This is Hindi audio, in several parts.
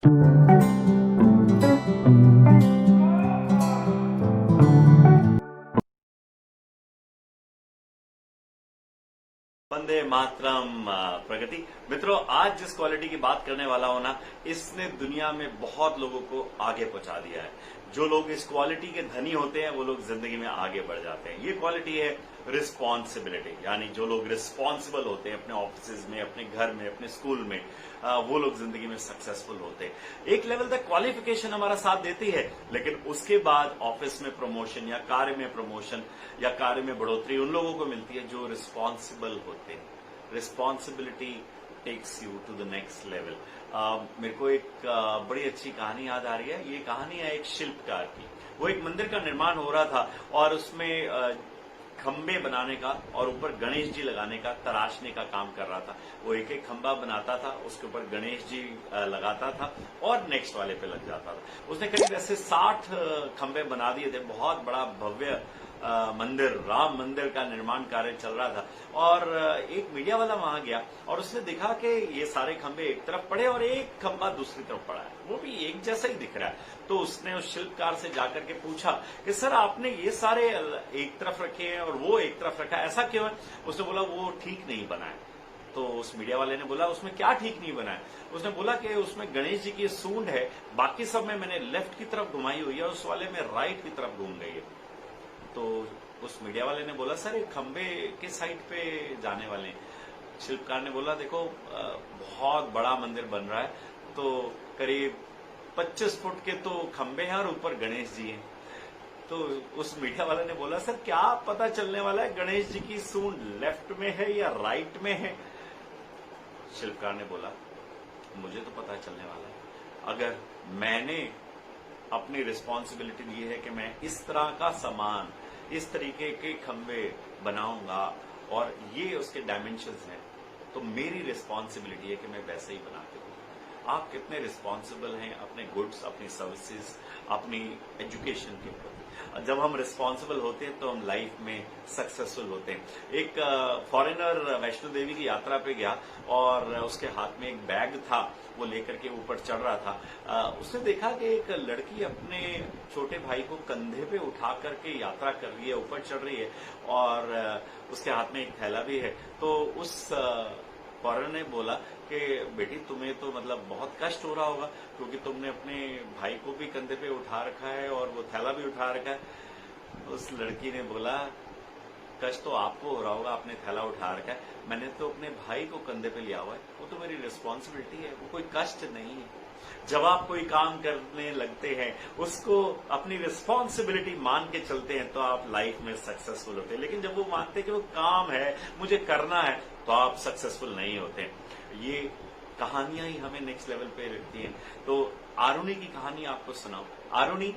वंदे मातरम। प्रगति मित्रों, आज जिस क्वालिटी की बात करने वाला हूं ना, इसने दुनिया में बहुत लोगों को आगे पहुंचा दिया है। जो लोग इस क्वालिटी के धनी होते हैं वो लोग जिंदगी में आगे बढ़ जाते हैं। ये क्वालिटी है रिस्पॉन्सिबिलिटी, यानी जो लोग रिस्पॉन्सिबल होते हैं अपने ऑफिस में, अपने घर में, अपने स्कूल में, वो लोग जिंदगी में सक्सेसफुल होते हैं। एक लेवल तक क्वालिफिकेशन हमारा साथ देती है, लेकिन उसके बाद ऑफिस में प्रमोशन या कार्य में प्रमोशन या कार्य में बढ़ोतरी उन लोगों को मिलती है जो रिस्पॉन्सिबल होते हैं। Responsibility takes you to the next level. मेरे को एक बड़ी अच्छी कहानी याद आ रही है। ये कहानी है एक शिल्पकार की। वो एक मंदिर का निर्माण हो रहा था और उसमें खंबे बनाने का और ऊपर गणेश जी लगाने का, तराशने का काम कर रहा था। वो एक एक खंबा बनाता था, उसके ऊपर गणेश जी लगाता था और नेक्स्ट वाले पे लग जाता था। उसने करीब ऐसे 60 खंबे बना दिए थे। बहुत बड़ा भव्य मंदिर, राम मंदिर का निर्माण कार्य चल रहा था। और एक मीडिया वाला वहां गया और उसने देखा कि ये सारे खंबे एक तरफ पड़े और एक खंबा दूसरी तरफ पड़ा है, वो भी एक जैसा ही दिख रहा है। तो उसने उस शिल्पकार से जाकर के पूछा कि सर, आपने ये सारे एक तरफ रखे हैं और वो एक तरफ रखा है, ऐसा क्यों है? उसने बोला वो ठीक नहीं बना है। तो उस मीडिया वाले ने बोला उसमें क्या ठीक नहीं बना है? उसने बोला कि उसमें गणेश जी की सूंड है, बाकी सब में मैंने लेफ्ट की तरफ घुमाई हुई है, उस वाले में राइट की तरफ घूम गई है। तो उस मीडिया वाले ने बोला सर, एक खंबे के साइड पे जाने वाले हैं। शिल्पकार ने बोला देखो, बहुत बड़ा मंदिर बन रहा है, तो करीब 25 फुट के तो खंबे हैं और ऊपर गणेश जी हैं। तो उस मीडिया वाले ने बोला सर, क्या पता चलने वाला है गणेश जी की सूंड लेफ्ट में है या राइट में है? शिल्पकार ने बोला मुझे तो पता चलने वाला है। अगर मैंने अपनी रिस्पॉन्सिबिलिटी ली है कि मैं इस तरह का सामान, इस तरीके के खंबे बनाऊंगा और ये उसके डायमेंशंस हैं, तो मेरी रिस्पॉन्सिबिलिटी है कि मैं वैसे ही बना के दूं। आप कितने रिस्पॉन्सिबल हैं अपने गुड्स, अपनी सर्विसेज, अपनी एजुकेशन के प्रति? जब हम रिस्पॉन्सिबल होते हैं तो हम लाइफ में सक्सेसफुल होते हैं। एक फॉरेनर वैष्णो देवी की यात्रा पे गया और उसके हाथ में एक बैग था, वो लेकर के ऊपर चढ़ रहा था। उसने देखा कि एक लड़की अपने छोटे भाई को कंधे पे उठा करके यात्रा कर रही है, ऊपर चढ़ रही है और उसके हाथ में एक थैला भी है। तो उस फॉरेनर ने बोला कि बेटी, तुम्हें तो मतलब बहुत कष्ट हो रहा होगा क्योंकि तुमने अपने भाई को भी कंधे पे उठा रखा है और वो थैला भी उठा रखा है। उस लड़की ने बोला कष्ट तो आपको हो रहा होगा, आपने थैला उठा रखा है, मैंने तो अपने भाई को कंधे पे लिया हुआ है, वो तो मेरी रिस्पॉन्सिबिलिटी है, वो कोई कष्ट नहीं है। जब आप कोई काम करने लगते हैं, उसको अपनी रिस्पॉन्सिबिलिटी मान के चलते हैं, तो आप लाइफ में सक्सेसफुल होते हैं। लेकिन जब वो मानते हैं कि वो काम है, मुझे करना है, तो आप सक्सेसफुल नहीं होते। ये कहानियां ही हमें नेक्स्ट लेवल पे रखती हैं। तो आरुणि की कहानी आपको सुनाओ। आरुणि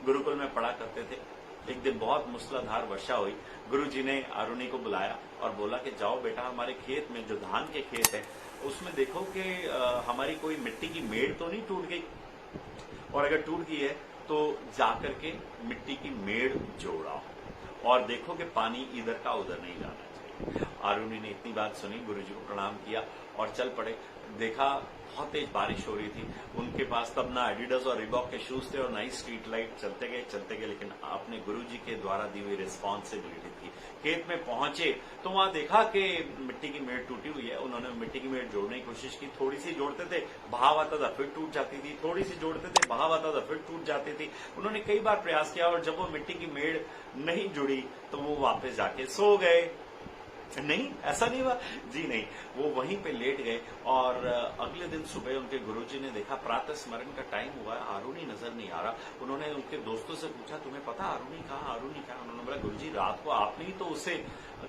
गुरुकुल में पढ़ा करते थे। एक दिन बहुत मूसलाधार वर्षा हुई। गुरुजी ने आरुणि को बुलाया और बोला कि जाओ बेटा, हमारे खेत में जो धान के खेत है उसमें देखो कि हमारी कोई मिट्टी की मेड़ तो नहीं टूट गई, और अगर टूट गई है तो जाकर के मिट्टी की मेड़ जोड़ाओ और देखो कि पानी इधर का उधर नहीं जाना चाहिए। आरुणि ने इतनी बात सुनी, गुरुजी को प्रणाम किया और चल पड़े। देखा बहुत तेज बारिश हो रही थी। उनके पास तब ना एडिडास और रिबॉक के शूज थे और ना ही स्ट्रीट लाइट। चलते गए, लेकिन अपने गुरुजी के द्वारा दी हुई रिस्पॉन्सिबिलिटी थी। खेत में पहुंचे तो वहां देखा कि मिट्टी की मेड़ टूटी हुई है। उन्होंने मिट्टी की मेड़ जोड़ने की कोशिश की। थोड़ी सी जोड़ते थे, बहाव आता था, फिर टूट जाती थी। थोड़ी सी जोड़ते थे, बहाव आता था, फिर टूट जाती थी। उन्होंने कई बार प्रयास किया और जब वो मिट्टी की मेड़ नहीं जुड़ी तो वो वापस जाके सो गए। नहीं, ऐसा नहीं हुआ जी, नहीं, वो वहीं पे लेट गए। और अगले दिन सुबह उनके गुरुजी ने देखा, प्रातः स्मरण का टाइम हुआ है, आरुणि नजर नहीं आ रहा। उन्होंने उनके दोस्तों से पूछा तुम्हें पता आरुणि कहाँ, आरुणि कहाँ? उन्होंने बोला गुरुजी, रात को आपने ही तो उसे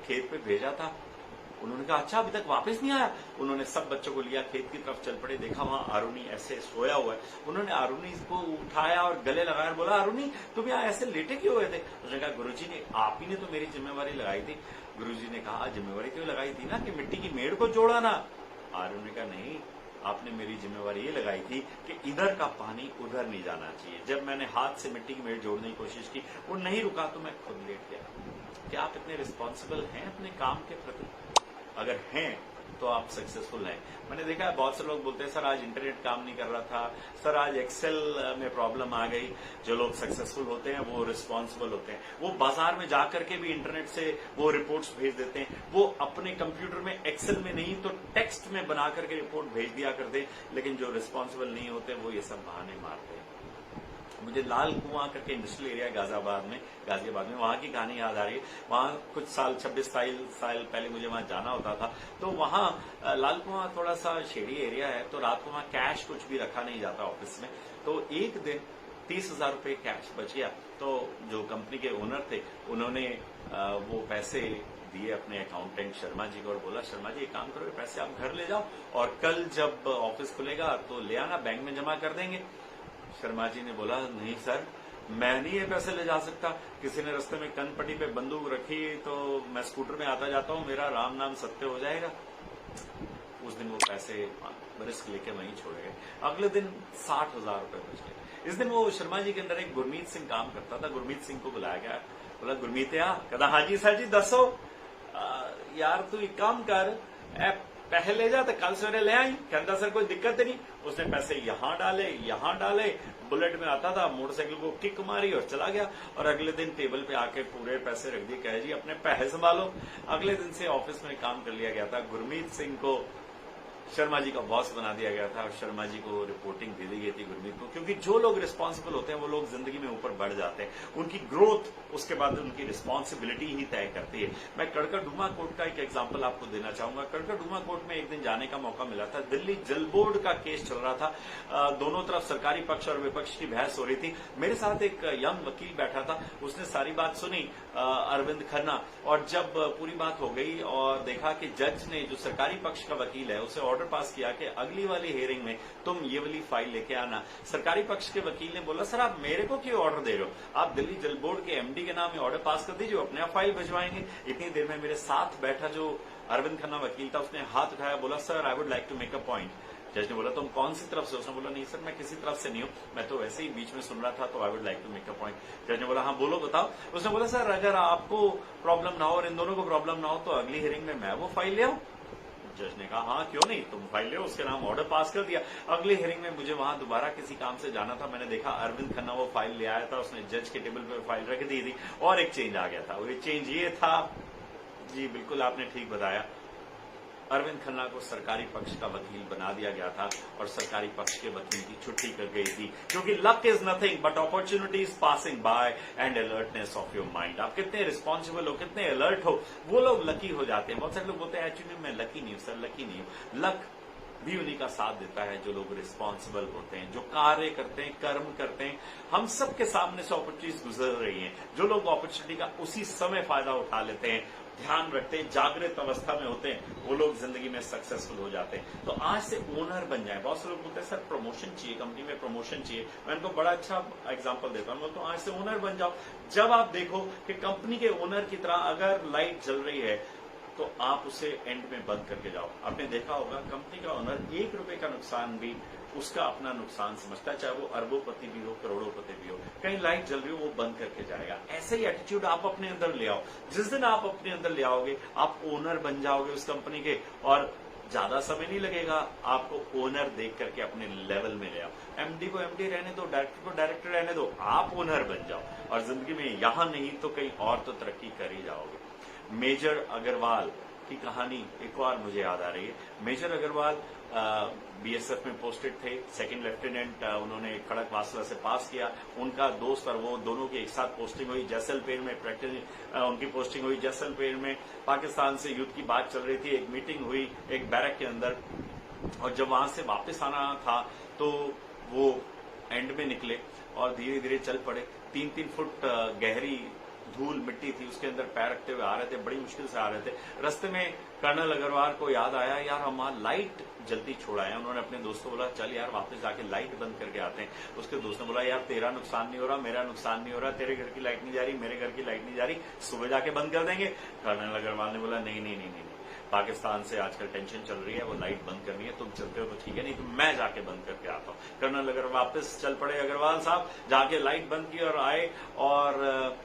खेत पे भेजा था। उन्होंने कहा अच्छा, अभी तक वापस नहीं आया? उन्होंने सब बच्चों को लिया, खेत की तरफ चल पड़े। देखा वहां आरुणि ऐसे सोया हुआ है। उन्होंने आरुणि को उठाया और गले लगाया, बोला आरुणि तुम यहाँ ऐसे लेटे क्यों हुए थे? उसने कहा गुरुजी ने, आप ही ने तो मेरी जिम्मेवारी लगाई थी। गुरुजी ने कहा जिम्मेवारी क्यों लगाई थी ना कि मिट्टी की मेड़ को जोड़ा ना। आरुणि का नहीं, आपने मेरी जिम्मेवारी ये लगाई थी कि इधर का पानी उधर नहीं जाना चाहिए। जब मैंने हाथ से मिट्टी की मेड़ जोड़ने की कोशिश की, वो नहीं रुका तो मैं खुद लेट गया। क्या आप इतने रिस्पॉन्सिबल हैं अपने काम के प्रति? अगर हैं तो आप सक्सेसफुल हैं। मैंने देखा है बहुत से लोग बोलते हैं सर आज इंटरनेट काम नहीं कर रहा था, सर आज एक्सेल में प्रॉब्लम आ गई। जो लोग सक्सेसफुल होते हैं वो रिस्पॉन्सिबल होते हैं, वो बाजार में जाकर के भी इंटरनेट से वो रिपोर्ट्स भेज देते हैं, वो अपने कंप्यूटर में एक्सेल में नहीं तो टेक्स्ट में बना करके रिपोर्ट भेज दिया करते हैं। लेकिन जो रिस्पॉन्सिबल नहीं होते वो ये सब बहाने मारते हैं। मुझे लाल कुआं करके इंडस्ट्रियल एरिया गाजियाबाद में वहां की कहानी याद आ रही है। वहां कुछ साल 26 साल पहले मुझे वहां जाना होता था, तो वहां लाल कुआं थोड़ा सा शेडी एरिया है, तो रात को वहां कैश कुछ भी रखा नहीं जाता ऑफिस में। तो एक दिन 30,000 रुपए कैश बच गया, तो जो कंपनी के ओनर थे उन्होंने वो पैसे दिए अपने अकाउंटेंट शर्मा जी को और बोला शर्मा जी एक काम करो, पैसे आप घर ले जाओ और कल जब ऑफिस खुलेगा तो ले आना, बैंक में जमा कर देंगे। शर्मा जी ने बोला नहीं सर, मैं नहीं ये पैसे ले जा सकता। किसी ने रास्ते में कनपट्टी पे बंदूक रखी तो मैं स्कूटर में आता जाता हूं, मेरा राम नाम सत्य हो जाएगा। उस दिन वो पैसे रिस्क लेके वहीं छोड़े गए। अगले दिन 60,000 रुपए बच गए। इस दिन वो शर्मा जी के अंदर एक गुरमीत सिंह काम करता था। गुरमीत सिंह को बुलाया गया, बोला गुरमीत कहता हाँ जी सर जी दसो यार तू एक काम कर, पैसे ले जा तो कल सवेरे ले आई। कहता सर कोई दिक्कत नहीं। उसने पैसे यहाँ डाले, बुलेट में आता था, मोटरसाइकिल को किक मारी और चला गया। और अगले दिन टेबल पे आके पूरे पैसे रख दिए, कहे जी अपने पैसे संभालो। अगले दिन से ऑफिस में काम कर लिया गया था। गुरमीत सिंह को शर्मा जी का बॉस बना दिया गया था और शर्मा जी को रिपोर्टिंग दे दी गई थी गुरमीत को, क्योंकि जो लोग रिस्पॉन्सिबल होते हैं वो लोग जिंदगी में ऊपर बढ़ जाते हैं। उनकी ग्रोथ उसके बाद उनकी रिस्पॉन्सिबिलिटी ही तय करती है। मैं कड़का डूमा कोर्ट का एक एग्जांपल आपको देना चाहूंगा। कड़का डूमा कोर्ट में एक दिन जाने का मौका मिला था। दिल्ली जल बोर्ड का केस चल रहा था, दोनों तरफ सरकारी पक्ष और विपक्ष की बहस हो रही थी। मेरे साथ एक यंग वकील बैठा था, उसने सारी बात सुनी, अरविंद खन्ना। और जब पूरी बात हो गई और देखा कि जज ने, जो सरकारी पक्ष का वकील है, उसे ऑर्डर पास किया कि अगली वाली हियरिंग में तुम ये वाली फाइल लेके आना। सरकारी पक्ष के वकील ने बोला सर आप मेरे को क्यों ऑर्डर दे रहे हो, आप दिल्ली जल बोर्ड के एमडी के नाम में ऑर्डर पास कर दीजिए, अपने आप फाइल भिजवाएंगे। इतनी देर में मेरे साथ बैठा जो अरविंद खन्ना वकील था, उसने हाथ उठाया, बोला sir I would like to make a point. जज ने बोला तुम कौन सी तरफ से? उसने बोला नहीं सर मैं किसी तरफ से नहीं हूं, मैं तो वैसे ही बीच में सुन रहा था, तो I would like to make a point. जज ने बोला हाँ बोलो बताओ। उसने बोला सर अगर आपको प्रॉब्लम ना हो और इन दोनों को प्रॉब्लम ना हो तो अगली हियरिंग में मैं वो फाइल ले आऊं। जज ने कहा हाँ क्यों नहीं, तुम फाइल ले, उसके नाम ऑर्डर पास कर दिया। अगली हियरिंग में मुझे वहां दोबारा किसी काम से जाना था, मैंने देखा अरविंद खन्ना वो फाइल ले आया था, उसने जज के टेबल पर फाइल रख दी थी और एक चेंज आ गया था। वो चेंज ये था, जी बिल्कुल आपने ठीक बताया, अरविंद खन्ना को सरकारी पक्ष का वकील बना दिया गया था और सरकारी पक्ष के वकील की छुट्टी कर गई थी, क्योंकि luck is nothing but opportunities passing by and alertness of your mind. आप कितने रिस्पॉन्सिबल हो, कितने अलर्ट हो, वो लोग लकी हो जाते हैं। बहुत सारे लोग बोलते हैं एक्चुअली मैं लकी नहीं हूं सर, लकी नहीं हूं। लक भी उन्हीं का साथ देता है जो लोग रिस्पॉन्सिबल होते हैं, जो कार्य करते हैं, कर्म करते हैं। हम सबके सामने से अपॉर्चुनिटीज गुजर रही हैं, जो लोग अपॉर्चुनिटी का उसी समय फायदा उठा लेते हैं, ध्यान रखते हैं, जागृत अवस्था में होते हैं, वो लोग जिंदगी में सक्सेसफुल हो जाते हैं। तो आज से ओनर बन जाए। बहुत से लोग बोलते हैं सर प्रमोशन चाहिए, कंपनी में प्रमोशन चाहिए। मैं उनको बड़ा अच्छा एग्जांपल देता हूं, बोलता हूं आज से ओनर बन जाओ। जब आप देखो कि कंपनी के ओनर की तरह अगर लाइट जल रही है तो आप उसे एंड में बंद करके जाओ। आपने देखा होगा कंपनी का ओनर 1 रुपए का नुकसान भी उसका अपना नुकसान समझता है, चाहे वो अरबोपति भी हो, करोड़ोंपति भी हो। कहीं लाइट जल रही हो वो बंद करके जाएगा। ऐसे ही एटीट्यूड आप अपने अंदर ले आओ। जिस दिन आप अपने अंदर ले आओगे आप ओनर बन जाओगे उस कंपनी के, और ज्यादा समय नहीं लगेगा आपको ओनर देख करके अपने लेवल में ले आओ। एमडी को एमडी रहने दो, डायरेक्टर को डायरेक्टर रहने दो, आप ओनर बन जाओ और जिंदगी में यहां नहीं तो कहीं और तो तरक्की कर ही जाओगे। मेजर अग्रवाल की कहानी एक और मुझे याद आ रही है। मेजर अग्रवाल बीएसएफ में पोस्टेड थे, सेकंड लेफ्टिनेंट उन्होंने खड़क वासला से पास किया। उनका दोस्त और वो दोनों की एक साथ पोस्टिंग हुई जैसलमेर में, प्रैक्टिस उनकी पोस्टिंग हुई जैसलमेर में। पाकिस्तान से युद्ध की बात चल रही थी, एक मीटिंग हुई एक बैरक के अंदर, और जब वहां से वापस आना था तो वो एंड में निकले और धीरे धीरे चल पड़े। 3-3 फुट गहरी धूल मिट्टी थी, उसके अंदर पैर रखते हुए आ रहे थे, बड़ी मुश्किल से आ रहे थे। रास्ते में कर्नल अग्रवाल को याद आया यार हम वहां लाइट जल्दी छोड़ा है। उन्होंने अपने दोस्त को बोला चल यार वापस जाके लाइट बंद करके आते हैं। उसके दोस्त ने बोला यार तेरा नुकसान नहीं हो रहा, मेरा नुकसान नहीं हो रहा, तेरे घर की लाइट नहीं जा रही, मेरे घर की लाइट नहीं जा रही, सुबह जाके बंद कर देंगे। कर्नल अग्रवाल ने बोला नहीं नहीं नहीं नहीं, पाकिस्तान से आजकल टेंशन चल रही है, वो लाइट बंद करनी है, तुम चलते हो तो ठीक है, नहीं तो मैं जाके बंद करके आता हूँ। कर्नल अग्रवाल वापस चल पड़े, अग्रवाल साहब जाके लाइट बंद की और आए, और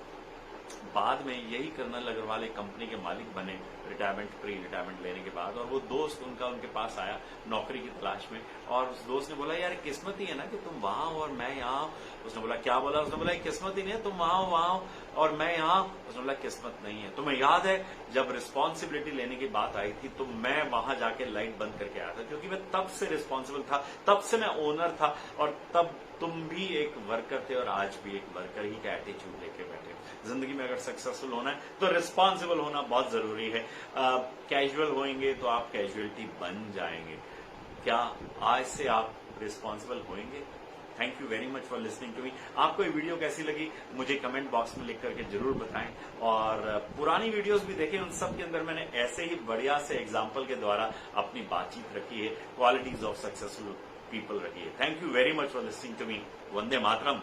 बाद में यही कर्नल अग्रवाल एक कंपनी के मालिक बने रिटायरमेंट प्री रिटायरमेंट लेने के बाद, और वो दोस्त उनका उनके पास आया नौकरी की तलाश में, और उस दोस्त ने बोला यार किस्मत ही है ना कि तुम वहां हो और मैं यहाँ हूं। उसने बोला क्या बोला? उसने बोला किस्मत ही नहीं है, तुम वहां हो और मैं यहाँ। उसने बोला किस्मत नहीं है। तुम्हें याद है जब रिस्पॉन्सिबिलिटी लेने की बात आई थी तो मैं वहां जाके लाइट बंद करके आया था, क्योंकि मैं तब से रिस्पॉन्सिबल था, तब से मैं ओनर था, और तब तुम भी एक वर्कर थे और आज भी एक वर्कर ही का एटीट्यूड लेके बैठे। जिंदगी में अगर सक्सेसफुल होना है तो रिस्पॉन्सिबल होना बहुत जरूरी है। कैजुअल होंगे तो आप कैजुअलिटी बन जाएंगे। क्या आज से आप रिस्पॉन्सिबल होंगे? Thank you very much for listening to me. आपको ये वीडियो कैसी लगी मुझे कमेंट बॉक्स में लिख करके जरूर बताएं, और पुरानी वीडियोस भी देखें, उन सब के अंदर मैंने ऐसे ही बढ़िया से एग्जाम्पल के द्वारा अपनी बातचीत रखी है, क्वालिटीज ऑफ सक्सेसफुल पीपल रखी है। Thank you very much for listening to me. Vande Mataram.